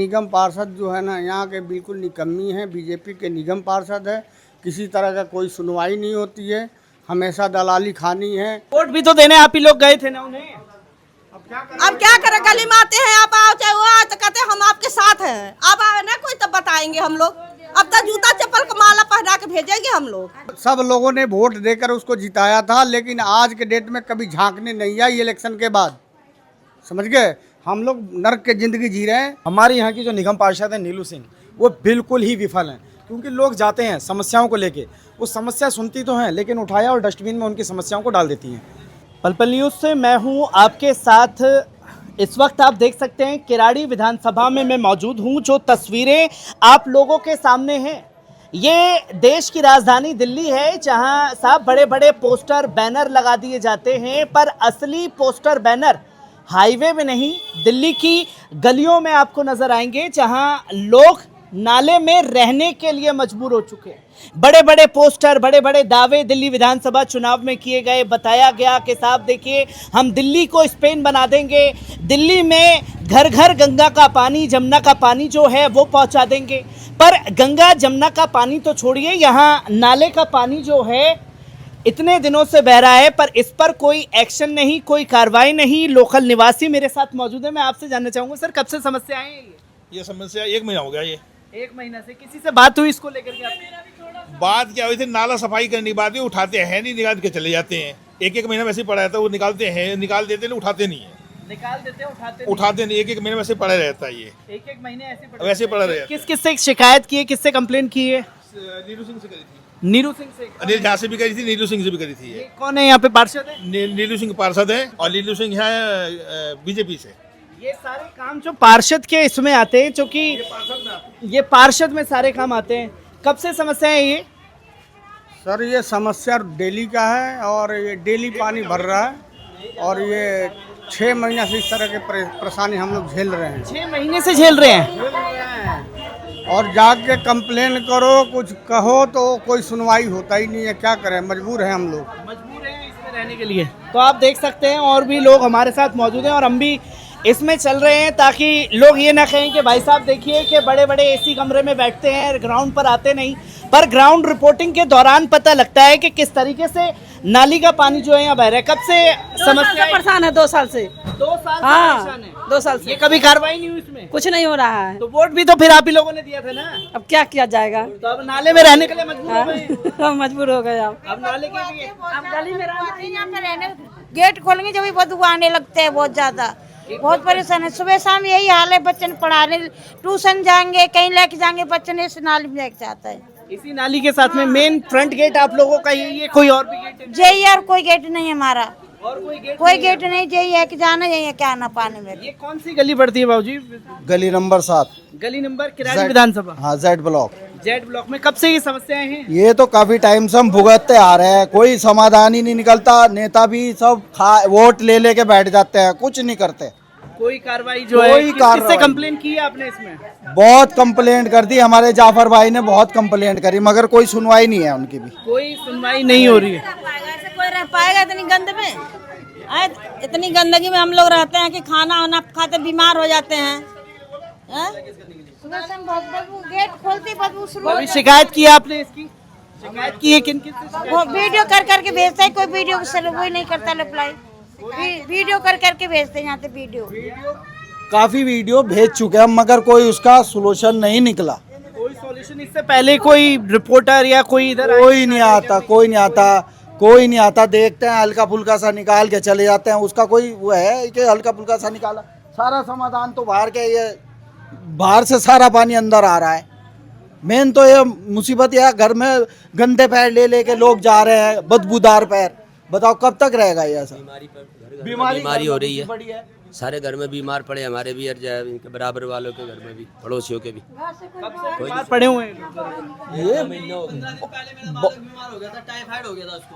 निगम पार्षद जो है ना यहाँ के बिल्कुल निकम्मी हैं। बीजेपी के निगम पार्षद है, किसी तरह का कोई सुनवाई नहीं होती है, हमेशा दलाली खानी है। वोट भी तो देने आप ही लोग गए थे ना उन्हें। अब क्या करें, गली में आते हैं, आप आओ चाहे वो आओ तो कहते हैं हम आपके साथ हैं। अब आए ना कोई तब बताएंगे हम लोग। अब तक जूता चप्पल का माला पहना के भेजेंगे हम लोग। सब लोगों ने वोट देकर उसको जिताया था, लेकिन आज के डेट में कभी झांकने नहीं आई इलेक्शन के बाद। समझ गए, हम लोग नर्क की जिंदगी जी रहे हैं। हमारे यहाँ की जो निगम पार्षद है नीलू सिंह, वो बिल्कुल ही विफल हैं। क्योंकि लोग जाते हैं समस्याओं को लेके, वो समस्या सुनती तो हैं लेकिन उठाया और डस्टबिन में उनकी समस्याओं को डाल देती हैं। पल पल न्यूज़ से मैं हूं आपके साथ। इस वक्त आप देख सकते हैं किराड़ी विधानसभा में मैं मौजूद हूं। जो तस्वीरें आप लोगों के सामने हैं, ये देश की राजधानी दिल्ली है, जहां साहब बड़े बड़े पोस्टर बैनर लगा दिए जाते हैं, पर असली पोस्टर बैनर हाईवे में नहीं, दिल्ली की गलियों में आपको नजर आएंगे, जहां लोग नाले में रहने के लिए मजबूर हो चुके हैं। बड़े बड़े पोस्टर, बड़े बड़े दावे दिल्ली विधानसभा चुनाव में किए गए। बताया गया कि साहब देखिए, हम दिल्ली को स्पेन बना देंगे, दिल्ली में घर घर गंगा का पानी, जमुना का पानी जो है वो पहुंचा देंगे। पर गंगा जमुना का पानी तो छोड़िए, यहाँ नाले का पानी जो है इतने दिनों से बह रहा है, पर इस पर कोई एक्शन नहीं, कोई कार्रवाई नहीं। लोकल निवासी मेरे साथ मौजूद है, मैं आपसे जानना चाहूँगा सर, कब से समस्या है ये समस्या 1 महीना हो गया। ये 1 महीना से किसी से बात हुई इसको लेकर के आपकी? बात क्या हुई थी, नाला सफाई करने की बात है, उठाते हैं नहीं, निकाल के चले जाते हैं। 1 महीना वैसे ही पड़ा रहता है, वो निकालते हैं, निकाल देते हैं, उठाते नहीं है। निकाल देते हैं, उठाते नहीं, 1 महीने वैसे पड़ा रहता है। ये 1 महीने वैसे पड़ा रहता है। किस किस से शिकायत की है, किससे कंप्लेंट की है? नीलू सिंह से करी थी, नीरू सिंह से। अनिल झा से भी करी थी, नीलू सिंह से भी करी थी। ये कौन है यहाँ पे पार्षद है? नीलू सिंह पार्षद है, और नीलू सिंह है बीजेपी से। ये सारे काम जो पार्षद के इसमें आते हैं, क्योंकि ये पार्षद में सारे काम आते हैं। कब से समस्या है ये? सर ये समस्या डेली का है, और ये डेली पानी भर रहा है, और ये 6 महीना से इस तरह के परेशानी हम लोग झेल रहे हैं। 6 महीने से झेल रहे हैं। और जाके कंप्लेन करो, कुछ कहो तो कोई सुनवाई होता ही नहीं है। क्या करें, मजबूर हैं हम लोग, मजबूर हैं इसमें रहने के लिए। तो आप देख सकते हैं और भी लोग हमारे साथ मौजूद हैं, और हम भी इसमें चल रहे हैं ताकि लोग ये ना कहें कि भाई साहब देखिए कि बड़े बड़े एसी कमरे में बैठते हैं, ग्राउंड पर आते नहीं। पर ग्राउंड रिपोर्टिंग के दौरान पता लगता है कि किस तरीके से नाली का पानी जो है यहाँ बह रहा है। कब से समस्या परेशान है? 2 साल से। 2 साल हाँ, परेशान है। 2 साल से ये कभी कार्रवाई नहीं हुई इसमें? कुछ नहीं हो रहा है। तो वोट भी तो फिर आप ही लोगों ने दिया था ना। अब क्या किया जाएगा? तो अब नाले में रहने के लिए मजबूर हो गए। हम मजबूर हो गए। अब नाले के लिए अब गली में रहने, गेट खोलेंगे जब भी बदबू आने लगते हैं बहुत ज्यादा। बहुत परेशान है, सुबह शाम यही हाल है। बच्चन पढ़ाने ट्यूशन जाएंगे, कहीं लेके जाएंगे, बच्चन इस नाली में लेके जाता है। इसी नाली के साथ में मेन फ्रंट गेट आप लोगों का यही है, कोई और भी गेट है? जेई और कोई गेट नहीं है हमारा, और कोई गेट नहीं। जेई है कि जाना चाहिए क्या आना पानी में। ये कौन सी गली पड़ती है बाबूजी? गली नंबर 7, गली नंबर किराड़ी विधानसभा। हाँ जेड ब्लॉक। जेड ब्लॉक में कब से ये समस्याएं हैं? ये तो काफी टाइम से हम भुगतते आ रहे हैं, कोई समाधान ही नहीं निकलता। नेता भी सब वोट ले लेके बैठ जाते हैं, कुछ नहीं करते। कोई कार्रवाई जो है, किससे कंप्लेन की है आपने इसमें? बहुत कंप्लेंट कर दी, हमारे जाफर भाई ने बहुत कंप्लेंट करी, मगर कोई सुनवाई नहीं है उनकी भी। कोई सुनवाई नहीं हो रही है। कोई रह पाएगा इतनी गंद में? इतनी गंदगी में हम लोग रहते हैं कि खाना वाना खाते बीमार हो जाते हैं। सुबह शाम बहुत बदबू, गेट खोलती बदबू शुरू हो अभी शिकायत की है आपने इसकी? शिकायत की है? किन किन से? वो वीडियो कर करके भेजते हैं, कोई वीडियो से वही नहीं करता रिप्लाई। वीडियो कर करके भेजते हैं यहाँ से वीडियो। काफी वीडियो भेज चुके हैं मगर कोई उसका सोल्यूशन नहीं निकला। कोई सॉल्यूशन इससे पहले कोई रिपोर्टर या कोई इधर कोई नहीं आता, कोई नहीं आता, कोई नहीं आता। देखते हैं हल्का फुल्का सा निकाल के चले जाते हैं, उसका कोई वो है कि हल्का फुल्का सा निकाला। सारा समाधान तो बाहर के, ये बाहर से सारा पानी अंदर आ रहा है। मेन तो ये मुसीबत यह, घर में गंदे पैर ले लेके लोग जा रहे हैं, बदबूदार पैर। बताओ कब तक रहेगा ये ऐसा? बीमारी हो रही है। सारे घर में बीमार पड़े, हमारे भी इनके बराबर वालों के घर में भी, पड़ोसियों के भी। बीमार पड़े हुए हैं। ये बीमार हो गया था, टाइफाइड हो गया था उसको।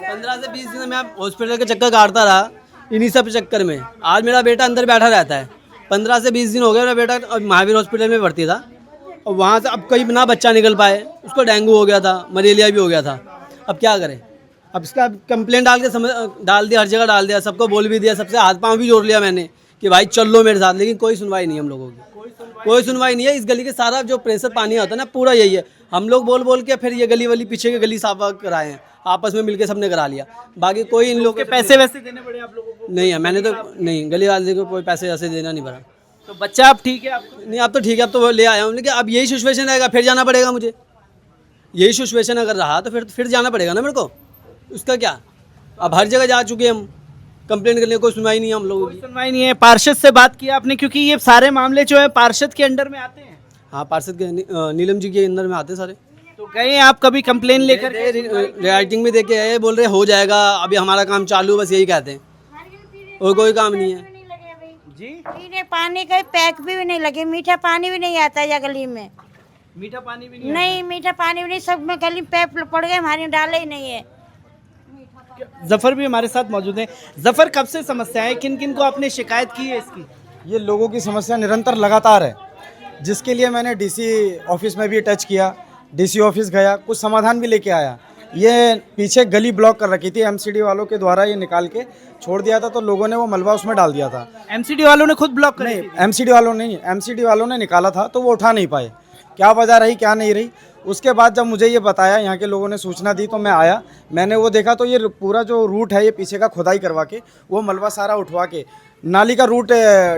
15 से 20 दिन में मैं हॉस्पिटल के चक्कर काटता रहा इन्हीं सब चक्कर में। आज मेरा बेटा अंदर बैठा रहता है। 15 से 20 दिन हो गया मेरा बेटा महावीर हॉस्पिटल में भर्ती था, और वहाँ से अब कहीं ना बच्चा निकल पाए। उसको डेंगू हो गया था, मलेरिया भी हो गया था। अब क्या करें? अब इसका कंप्लेंट डाल दिया, हर जगह डाल दिया, सबको बोल भी दिया, सबसे हाथ पांव भी जोड़ लिया मैंने कि भाई चल लो मेरे साथ, लेकिन कोई सुनवाई नहीं है हम लोगों की, कोई सुनवाई नहीं है। इस गली के सारा जो प्रेशर पानी आता है ना पूरा यही है। हम लोग बोल बोल के फिर ये गली वाली पीछे की गली साफ कराए हैं, आपस में मिलके सबने करा लिया, बाकी कोई इन लोगों के पैसे वैसे देने पड़े आप लोगों को? नहीं है, मैंने तो नहीं, गली वाले को कोई पैसे ऐसे देना नहीं पड़ा। तो बच्चा अब ठीक है आपको? नहीं, अब तो ठीक है, अब तो ले आया हूँ, लेकिन अब यही सिचुएशन रहेगा, फिर जाना पड़ेगा मुझे। यही सिचुएशन अगर रहा तो फिर जाना पड़ेगा ना मेरे को, उसका क्या। अब हर जगह जा चुके हम, कंप्लेंट करने कोई सुनवाई नहीं है हम लोगों की। सुनवाई नहीं है। पार्षद से बात किया आपने, क्योंकि ये सारे मामले जो है पार्षद के अंडर में आते हैं? हाँ, पार्षद के नीलम जी के अंदर में आते सारे। तो गए आप कभी कंप्लेन लेकर? राइटिंग में देख के आए, बोल रहे हो जाएगा, अभी हमारा काम चालू, बस यही कहते हैं, और कोई काम नहीं है जी। पीने पानी का पैक भी नहीं लगे, मीठा पानी भी नहीं आता है गली में। मीठा पानी भी नहीं, मीठा पानी भी नहीं, सब में गली में पैप पड़ गए, हमारे डाले ही नहीं है। जफर भी हमारे साथ मौजूद हैं। जफर, कब से समस्या है, किन किन को आपने शिकायत की है इसकी? ये लोगों की समस्या निरंतर लगातार है, जिसके लिए मैंने डीसी ऑफिस में भी टच किया, डीसी ऑफिस गया, कुछ समाधान भी लेके आया। ये पीछे गली ब्लॉक कर रखी थी, एमसीडी वालों के द्वारा ये निकाल के छोड़ दिया था, तो लोगों ने वो मलबा उसमें डाल दिया था। एमसीडी वालों ने खुद ब्लॉक कर? नहीं, एमसीडी वालों ने निकाला था, तो वो उठा नहीं पाए। क्या वजह रही क्या नहीं रही, उसके बाद जब मुझे ये बताया, यहाँ के लोगों ने सूचना दी, तो मैं आया, मैंने वो देखा तो ये पूरा जो रूट है, ये पीछे का खुदाई करवा के वो मलबा सारा उठवा के नाली का रूट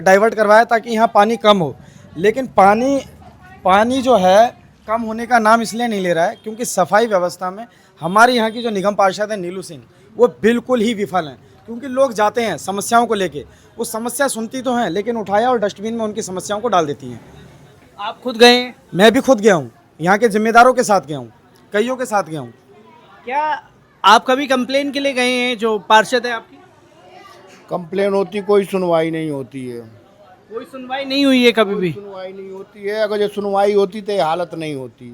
डाइवर्ट करवाया, ताकि यहाँ पानी कम हो। लेकिन पानी जो है कम होने का नाम इसलिए नहीं ले रहा है क्योंकि सफाई व्यवस्था में हमारे यहाँ की जो निगम पार्षद है नीलू सिंह, वो बिल्कुल ही विफल हैं। क्योंकि लोग जाते हैं समस्याओं को लेके, वो समस्या सुनती तो हैं, लेकिन उठाया और डस्टबिन में उनकी समस्याओं को डाल देती हैं। आप खुद गए? मैं भी खुद गया हूँ, यहाँ के जिम्मेदारों के साथ गया हूँ, कईयों के साथ गया हूँ। क्या आप कभी कंप्लेन के लिए गए हैं जो पार्षद है आपकी? कंप्लेन होती, कोई सुनवाई नहीं होती है। कोई सुनवाई नहीं हुई है कभी भी? सुनवाई नहीं होती है, अगर ये सुनवाई होती तो ये हालत नहीं होती।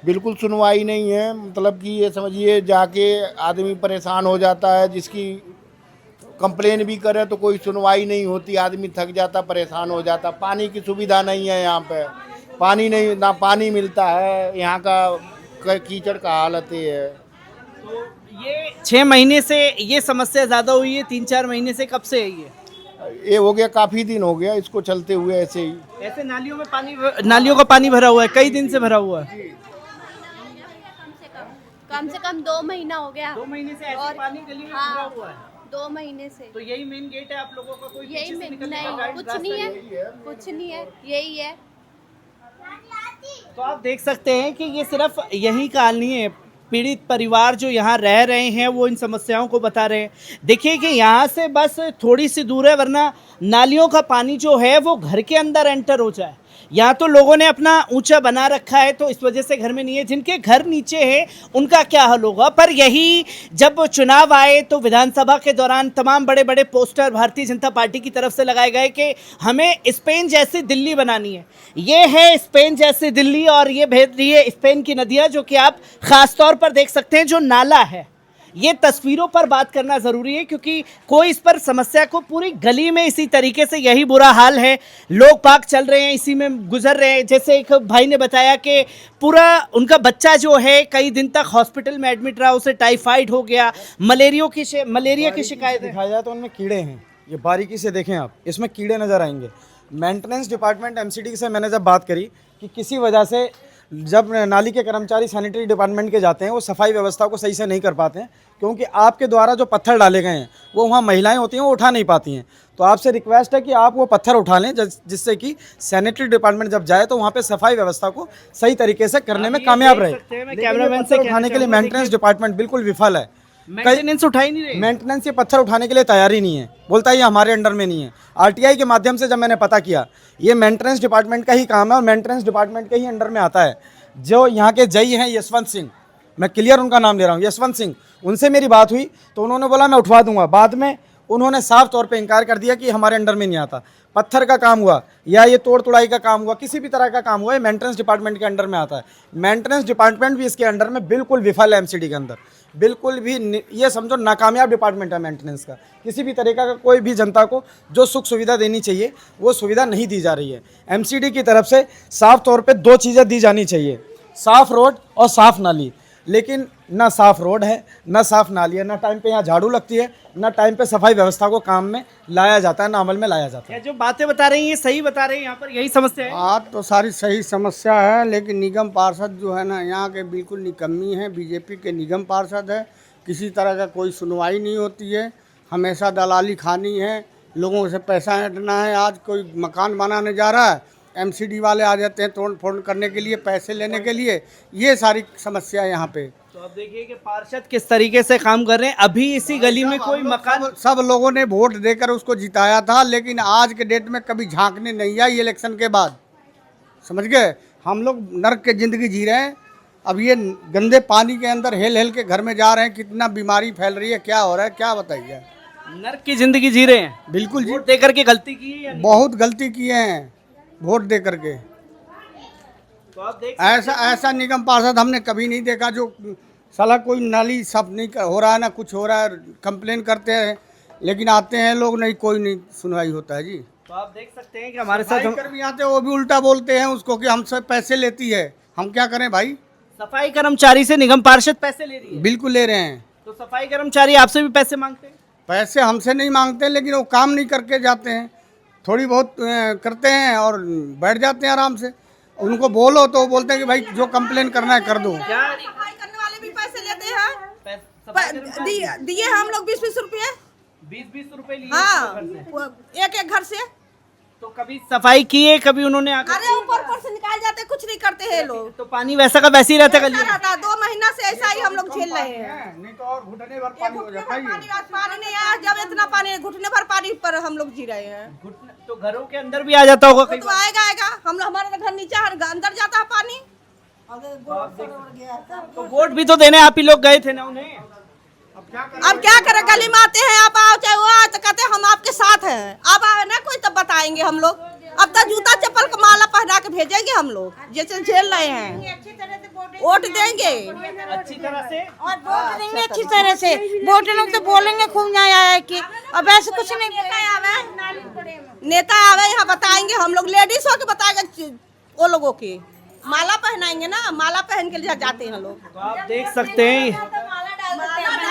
बिल्कुल सुनवाई नहीं है, मतलब कि ये समझिए जाके आदमी परेशान हो जाता है, जिसकी कंप्लेन भी करे तो कोई सुनवाई नहीं होती, आदमी थक जाता, परेशान हो जाता। पानी की सुविधा नहीं है यहाँ पे, पानी नहीं, ना पानी मिलता है, यहाँ का कीचड़ का हालत ये है। तो ये 6 महीने से ये समस्या ज़्यादा हुई है, 3-4 महीने से? कब से है ये हो गया, काफ़ी दिन हो गया इसको चलते हुए ऐसे ही। ऐसे नालियों में नालियों का पानी भरा हुआ है, कई दिन से भरा हुआ है? कम से कम 2 महीना हो गया। 2 महीने से ऐसे पानी गली में भरा हुआ है? 2 महीने से। तो यही मेन गेट है आप लोगों का? कोई यही पीछे से निकलने नहीं, का गाइड कुछ रास्ता नहीं है, कुछ नहीं है, यही है। तो आप देख सकते हैं कि ये सिर्फ यही कहानी है। पीड़ित परिवार जो यहाँ रह रहे हैं वो इन समस्याओं को बता रहे हैं। देखिए कि यहाँ से बस थोड़ी सी दूर है, वरना नालियों का पानी जो है वो घर के अंदर एंटर हो जाए। यहाँ तो लोगों ने अपना ऊंचा बना रखा है, तो इस वजह से घर में नहीं है। जिनके घर नीचे है उनका क्या हाल होगा। पर यही जब चुनाव आए तो विधानसभा के दौरान तमाम बड़े बड़े पोस्टर भारतीय जनता पार्टी की तरफ से लगाए गए कि हमें स्पेन जैसी दिल्ली बनानी है। ये है स्पेन जैसी दिल्ली, और ये भेज रही है स्पेन की नदियाँ, जो कि आप ख़ास तौर पर देख सकते हैं। जो नाला है, ये तस्वीरों पर बात करना ज़रूरी है, क्योंकि कोई इस पर समस्या को, पूरी गली में इसी तरीके से यही बुरा हाल है। लोग पाक चल रहे हैं, इसी में गुजर रहे हैं। जैसे एक भाई ने बताया कि पूरा उनका बच्चा जो है कई दिन तक हॉस्पिटल में एडमिट रहा, उसे टाइफाइड हो गया, मलेरिया की शिकायत है। दिखाया जाए तो उनमें कीड़े हैं, ये बारीकी से देखें आप, इसमें कीड़े नज़र आएंगे। मेंटेनेंस डिपार्टमेंट एमसीडी से मैंने जब बात करी कि किसी वजह से जब नाली के कर्मचारी सैनिटरी डिपार्टमेंट के जाते हैं, वो सफाई व्यवस्था को सही से नहीं कर पाते हैं, क्योंकि आपके द्वारा जो पत्थर डाले गए हैं वो वहाँ महिलाएं होती हैं, वो उठा नहीं पाती हैं। तो आपसे रिक्वेस्ट है कि आप वो पत्थर उठा लें, जिससे कि सैनिटरी डिपार्टमेंट जब जाए तो वहाँ पे सफाई व्यवस्था को सही तरीके से करने में कामयाब रहे। कैमरामैन से उठाने के लिए मेंटेनेंस डिपार्टमेंट बिल्कुल विफल है। मेंटेनेंस उठा ही नहीं रहे। मेंटेनेंस ये पत्थर उठाने के लिए तैयार ही नहीं है, बोलता है ये हमारे अंडर में नहीं है। आरटीआई के माध्यम से जब मैंने पता किया, ये मेंटेनेंस डिपार्टमेंट का ही काम है और मेंटेनेंस डिपार्टमेंट के ही अंडर में आता है। जो यहाँ के जई हैं यशवंत सिंह, मैं क्लियर उनका नाम ले रहा हूँ, यशवंत सिंह, उनसे मेरी बात हुई तो उन्होंने बोला मैं उठवा दूंगा। बाद में उन्होंने साफ तौर पे इनकार कर दिया कि हमारे अंडर में नहीं आता। पत्थर का काम हुआ या ये तोड़ तुड़ाई का काम हुआ, किसी भी तरह का काम हुआ, ये मेंटेनेंस डिपार्टमेंट के अंडर में आता है। मेंटेनेंस डिपार्टमेंट भी इसके अंडर में बिल्कुल विफल है। एमसीडी के अंदर बिल्कुल भी, ये समझो नाकामयाब डिपार्टमेंट है मेंटेनेंस का। किसी भी तरीका का कोई भी जनता को जो सुख सुविधा देनी चाहिए वो सुविधा नहीं दी जा रही है। एमसीडी की तरफ से साफ तौर पे 2 चीज़ें दी जानी चाहिए, साफ रोड और साफ नाली। लेकिन ना साफ़ रोड है, ना साफ़ नाली है, ना टाइम पे यहाँ झाड़ू लगती है, ना टाइम पे सफाई व्यवस्था को काम में लाया जाता है, ना अमल में लाया जाता है। क्या जो बातें बता रही हैं ये सही बता रहे हैं? यहाँ पर यही समस्या है। बात तो सारी सही समस्या है, लेकिन निगम पार्षद जो है ना यहाँ के बिल्कुल निकम्मी हैं। बीजेपी के निगम पार्षद है, किसी तरह का कोई सुनवाई नहीं होती है, हमेशा दलाली खानी है, लोगों से पैसा ऐंठना है। आज कोई मकान बनाने जा रहा है, एमसीडी वाले आ जाते हैं तोड़ फोड़ करने के लिए, पैसे लेने के लिए। ये सारी समस्या है यहाँ पे। तो अब देखिए कि पार्षद किस तरीके से काम कर रहे हैं। अभी इसी गली में कोई मकान, सब लोगों ने वोट देकर उसको जिताया था, लेकिन आज के डेट में कभी झांकने नहीं आई इलेक्शन के बाद। समझ गए, हम लोग नर्क की ज़िंदगी जी रहे हैं। अब ये गंदे पानी के अंदर हेल हेल के घर में जा रहे हैं, कितना बीमारी फैल रही है, क्या हो रहा है, क्या बताइए। नर्क की जिंदगी जी रहे हैं। बिल्कुल जी, वोट देकर के गलती की है या नहीं? बहुत गलती किए हैं वोट दे करके। तो आप देख ऐसा निगम पार्षद हमने कभी नहीं देखा जो साला कोई नाली साफ नहीं हो रहा है, ना कुछ हो रहा है। कंप्लेन करते हैं, लेकिन आते हैं लोग, नहीं कोई नहीं सुनवाई होता है जी। तो आप देख सकते हैं कि हमारे साथ कर्मी आते हैं, वो भी उल्टा बोलते हैं उसको कि हमसे पैसे लेती है। हम क्या करें भाई? सफाई कर्मचारी से निगम पार्षद पैसे ले रही है। बिल्कुल ले रहे हैं। तो सफाई कर्मचारी आपसे भी पैसे मांगते हैं? पैसे हमसे नहीं मांगते, लेकिन वो काम नहीं करके जाते हैं, थोड़ी बहुत करते हैं और बैठ जाते हैं आराम से। उनको बोलो तो वो बोलते हैं कि भाई जो कंप्लेन करना है कर दो। सफाई करने वाले भी पैसे लेते हैं, दिए हम लोग 20-20 रुपये। 20-20 रुपए लिए हाँ, घर से। एक घर से। तो कभी सफाई की है, कभी उन्होंने आकर? अरे ऊपर से निकाल जाते, कुछ नहीं करते हैं लोग। तो पानी वैसा का वैसे ही रहता है गली में? 2 महीना से ऐसा ही हम लोग झेल रहे हैं। नहीं तो और घुटने भर पानी हो जाता है। पानी नहीं आया, जब इतना पानी, घुटने भर पानी पर हम लोग जी रहे हैं। तो घरों के अंदर भी आ जाता होगा कई तो आएगा हम लोग, हमारे घर नीचे अंदर जाता है पानी। तो वोट भी तो देने आप ही लोग गए थे ना उन्हें। अब क्या करें, गली में आते हैं, आप आओ चाहे वो आओ, तो कहते हैं हम आपके साथ हैं। अब आए ना कोई तब बताएंगे हम लोग। अब तो जूता चप्पल का माला पहना के भेजेंगे हम लोग, जैसे झेल रहे हैं। वोट देंगे अच्छी तरह से, और वोट देंगे अच्छी तरह से। वोट लोग तो बोलेंगे खूब न्याय आया कि अब ऐसे कुछ नहीं। नेता आवे यहाँ बताएंगे, हम लोग लेडीज हो के बताएंगे वो लोगों की। माला पहनाएंगे ना, माला पहन के लिए जाते हैं लोग। तो आप देख सकते हैं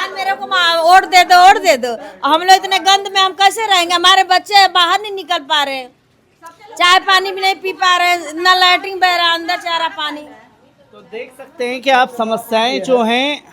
मेरे को वोट दे दो, वोट दे दो। हम लोग इतने गंद में हम कैसे रहेंगे? हमारे बच्चे बाहर नहीं निकल पा रहे, चाय पानी भी नहीं पी पा रहे, ना लैट्रिन बह रहा, अंदर जा रहा पानी। तो देख सकते हैं कि आप समस्याएं जो हैं,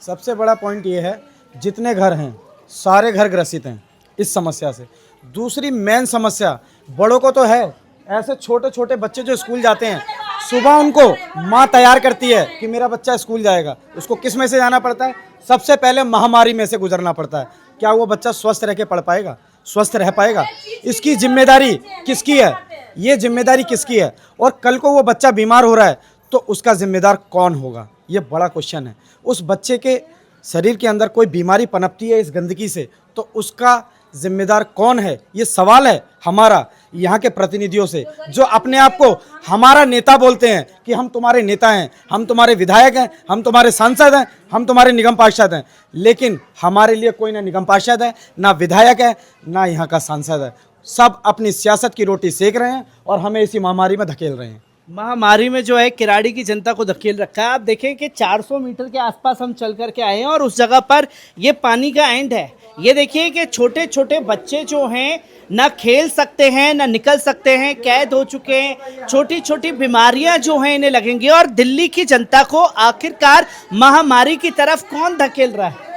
सबसे बड़ा पॉइंट ये है, जितने घर हैं सारे घर ग्रसित हैं इस समस्या से। दूसरी मेन समस्या बड़ों को तो है, ऐसे छोटे छोटे बच्चे जो स्कूल जाते हैं, सुबह उनको माँ तैयार करती है कि मेरा बच्चा स्कूल जाएगा, उसको किस में से जाना पड़ता है? सबसे पहले महामारी में से गुजरना पड़ता है। क्या वो बच्चा स्वस्थ रह के पढ़ पाएगा, स्वस्थ रह पाएगा? इसकी जिम्मेदारी किसकी है? ये जिम्मेदारी किसकी है? और कल को वो बच्चा बीमार हो रहा है तो उसका जिम्मेदार कौन होगा? ये बड़ा क्वेश्चन है। उस बच्चे के शरीर के अंदर कोई बीमारी पनपती है इस गंदगी से, तो उसका जिम्मेदार कौन है? ये सवाल है हमारा यहाँ के प्रतिनिधियों से, जो अपने आप को हमारा नेता बोलते हैं कि हम तुम्हारे नेता हैं, हम तुम्हारे विधायक हैं, हम तुम्हारे सांसद हैं, हम तुम्हारे निगम पार्षद हैं। लेकिन हमारे लिए कोई ना निगम पार्षद है, ना विधायक है, ना यहाँ का सांसद है। सब अपनी सियासत की रोटी सेक रहे हैं और हमें इसी महामारी में धकेल रहे हैं। महामारी में जो है किराड़ी की जनता को धकेल रखा है। आप देखें कि 400 मीटर के आसपास हम चल करके आए हैं और उस जगह पर ये पानी का एंड है। ये देखिए कि छोटे छोटे बच्चे जो हैं ना खेल सकते हैं, ना निकल सकते हैं, कैद हो चुके हैं। छोटी छोटी बीमारियां जो हैं इन्हें लगेंगी। और दिल्ली की जनता को आखिरकार महामारी की तरफ कौन धकेल रहा है?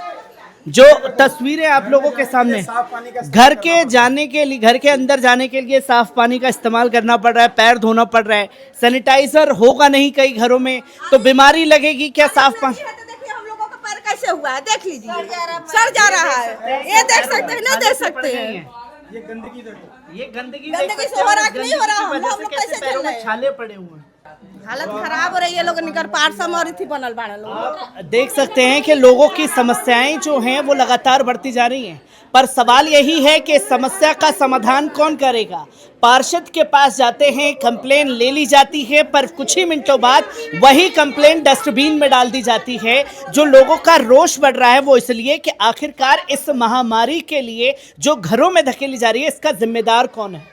जो तस्वीरें आप लोगों के सामने, घर के जाने के लिए, घर के अंदर जाने के लिए साफ पानी का इस्तेमाल करना पड़ रहा है, पैर धोना पड़ रहा है, सैनिटाइजर होगा नहीं कई घरों में, तो बीमारी लगेगी क्या? साफ पानी देखिए हम लोगों का पैर कैसे हुआ है, देख लीजिए, सड़ जा रहा है। ये देख सकते हैं ना, देख सकते हैं। ये गंदगी से हो रहा है कि नहीं हो रहा? हम लोग कैसे चल रहे हैं? छाले पड़े हुए हैं। हालत खराब हो रही है, लोग निकर पार्सम और इथी बनल बाड़े लोग। आप देख सकते हैं कि लोगों की समस्याएं जो हैं वो लगातार बढ़ती जा रही हैं, पर सवाल यही है कि समस्या का समाधान कौन करेगा? पार्षद के पास जाते हैं, कंप्लेन ले ली जाती है, पर कुछ ही मिनटों बाद वही कंप्लेन डस्टबिन में डाल दी जाती है। जो लोगों का रोष बढ़ रहा है वो इसलिए कि आखिरकार इस महामारी के लिए जो घरों में धकेली जा रही है, इसका जिम्मेदार कौन है?